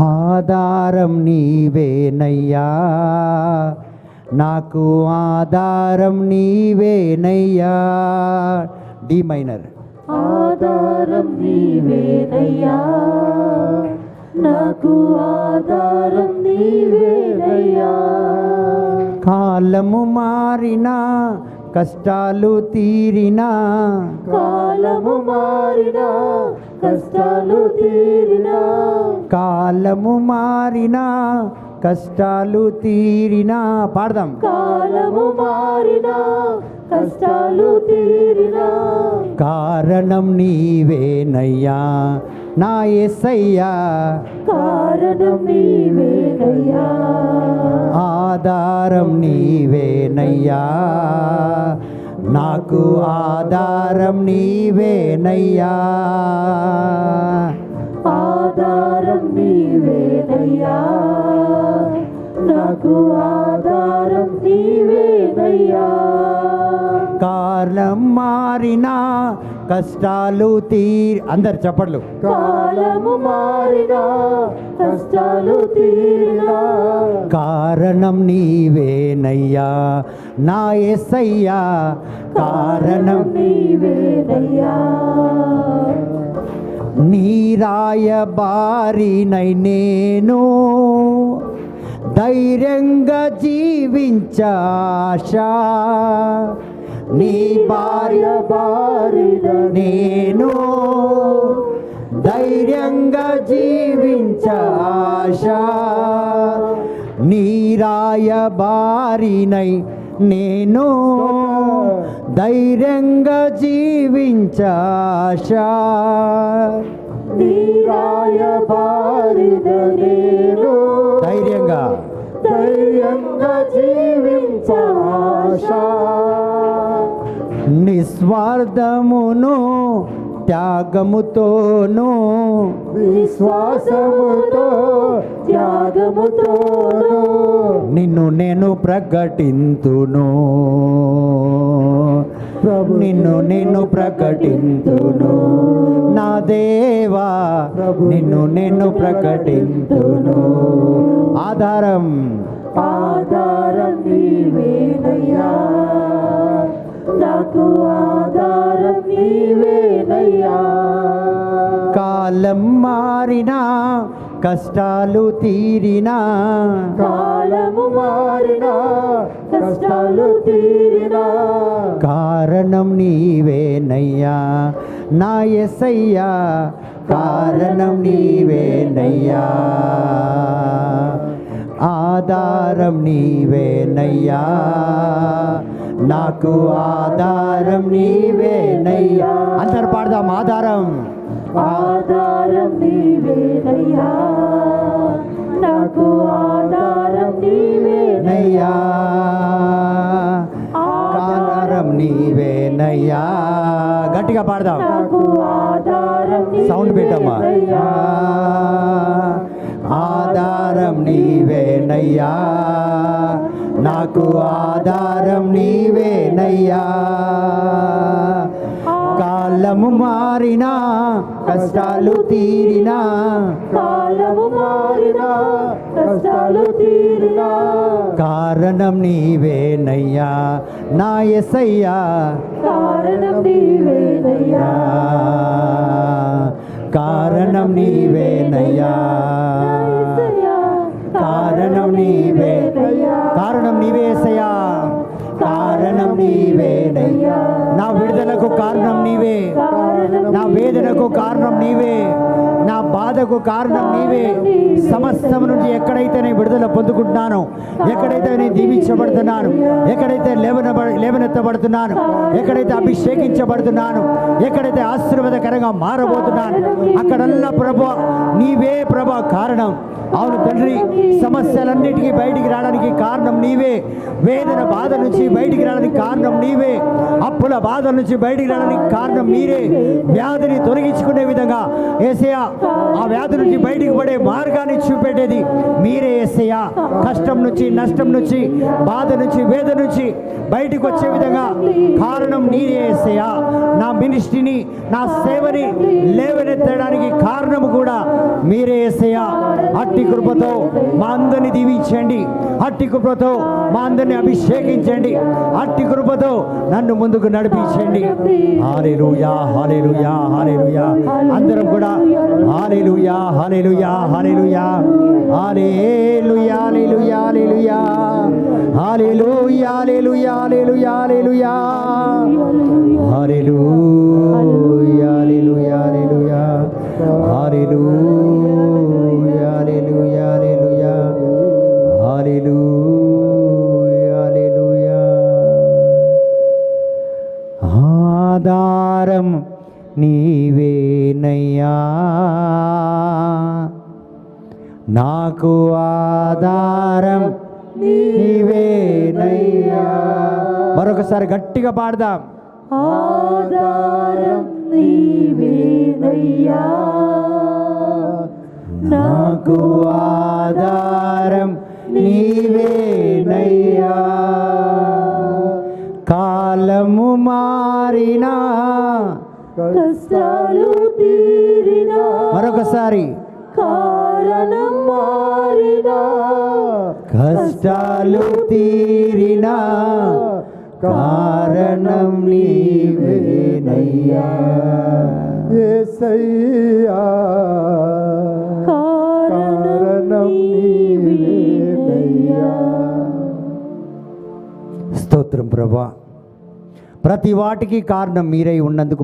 ఆధారం నీవేనయ్యా, నాకు ఆధారం నీవేనయ్యా. D minor. ఆధారం నీవేనయ్యా, నాకు ఆధారం నీవేనయ్యా. కాలము మారినా కష్టాలు తీరినా, కాలము మారినా కష్టాలు తీరినా, కాలము మారినా కష్టాలు తీరినా. పాడదాం. కాలము మారినా కష్టాలు తీరినా, కారణం నీవేనయ్యా నా యేసయ్యా, కారణం నీవేనయ్యా. ఆధారం నీవేనయ్యా, నాకు ఆధారం నీవేనయ్యా. ఆధారం నీవేనయ్యా, నాకు ఆధారం నీవేనయ్యా. కాలం మారినా కష్టాలు అందరు చెప్పట్లు. కాలము మారినా కష్టాలు తీరినా, కారణం నీవేనయ్యా నా యేసయ్యా, కారణం నీవేనయ్యా. నీరాయబారినై నేను ధైర్యంగా జీవించాశా, నీ భార్య బారిన నేను ధైర్యంగా జీవించాశా, నీరాయబారినై నేను ధైర్యంగా జీవించాశా, నీరాయబారిన నేను ధైర్యంగా ధైర్యంగా జీవించాశా. నిస్వార్థమును త్యాగముతోను, విశ్వాసముతో త్యాగముతోను నిన్ను నేను ప్రకటింతును, నిన్ను నేను ప్రకటింతును నా దేవా, నిన్ను నేను ప్రకటింతును. ఆధారం ఆధారం నీవేనయ్యా, నాకు ఆధారం నీవేనయ్యా. కాలం మారినా కష్టాలు తీరినా, కాలము మారినా కష్టాలు తీరినా, కారణం నీవేనయ్యా నా యేసయ్యా, కారణం నీవేనయ్యా. ఆధారం నీవేనయ్యా, నాకు ఆధారం నీవేనయ్యా. అందరు పాడదాం. ఆధారం ఆధారం నీవేనయ్యా, నాకు ఆధారం నీవేనయ్యా. ఆధారం నీవేనయ్యా. గట్టిగా పాడదాం. నాకు ఆధారం సౌండ్ పెట్టమ్మా. నీవేనయ్యా. ఆధారం నీవేనయ్యా, నాకు ఆధారం నీవేనయ్యా. కాలము మారినా కష్టాలు తీరినా, కాలము మారినా కష్టాలు తీరినా, కారణం నీవేనయ్యా నా యేసయ్యా, కారణం నీవేనయ్యా. కారణం నీవేనయ్యా, కారణం నీవే, కారణం నీవే యేసయ్యా, కారణం నీవేనయ్యా. నా విడుదలకు కారణం నీవే, నా వేదనకు కారణం నీవే, నా బాధకు కారణం నీవే. సమస్తం నుంచి ఎక్కడైతే నేను విడుదల పొందుకుంటున్నాను, ఎక్కడైతే నేను దీవించబడుతున్నాను, ఎక్కడైతే లేవనెత్తబడుతున్నాను, ఎక్కడైతే అభిషేకించబడుతున్నాను, ఎక్కడైతే ఆశీర్వాదకరంగా మారబోతున్నాను, అక్కడల్లా ప్రభువా నీవే ప్రభా కారణం. అవును తండ్రి, సమస్యలన్నిటికీ బయటికి రావడానికి కారణం నీవే, వేదన బాధ నుంచి బయటికి రావడానికి కారణం నీవే, అప్పుల బాధ నుంచి బయటికి రావడానికి కారణం మీరే, వ్యాధిని తొలగించుకునే విధంగా యేసయ్యా ఆ వ్యాధి నుంచి బయటికి పడే మార్గాన్ని చూపెట్టేది మీరే యేసయ్యా. కష్టం నుంచి, నష్టం నుంచి, బాధ నుంచి, వేదన నుంచి బయటికి వచ్చే విధంగా కారణం నీరే యేసయ్యా. నా మినిస్ట్రీని, నా సేవని లేవనెత్తడానికి కారణము కూడా మీరే యేసయ్యా. అట్టి కృపతో మా అందరిని దీవించండి, అట్టి కృపతో మా అందరిని అభిషేకించండి, అట్టి కృపతో నన్ను ముందుకు నడిపించండి. హల్లెలూయా, హల్లెలూయా, హల్లెలూయా. అందరం కూడా హల్లెలూయా, హల్లెలూయా, హల్లెలూయా, హల్లెలూయా, హల్లెలూయా, హల్లెలూయా, హల్లెలూయా, హల్లెలూయా, హల్లెలూయా, హల్లెలూయా, హల్లెలూయా, హల్లెలూయా, హల్లెలూయా, హల్లెలూయా, హల్లెలూయా, హల్లెలూయా, హల్లెలూయా, హల్లెలూయా. ఆధారం నీవేనయ్యా, నాకు ఆధారం నీవేనయ్యా. మరొకసారి గట్టిగా పాడదాం. ఆధారం నీవేనయ్యా, నాకు ఆధారం నీవేనయ్యా. కాలము మారినా, కష్టాలు తీరినా, మరొకసారి కారణం మారినా, కష్టాలు తీరినా, కారణం నీవేనయ్యా. యేసయ్యా, కారణం నీవేనయ్యా. స్తోత్రం ప్రభువా. ప్రతి వాటికి కారణం మీరై ఉన్నందుకు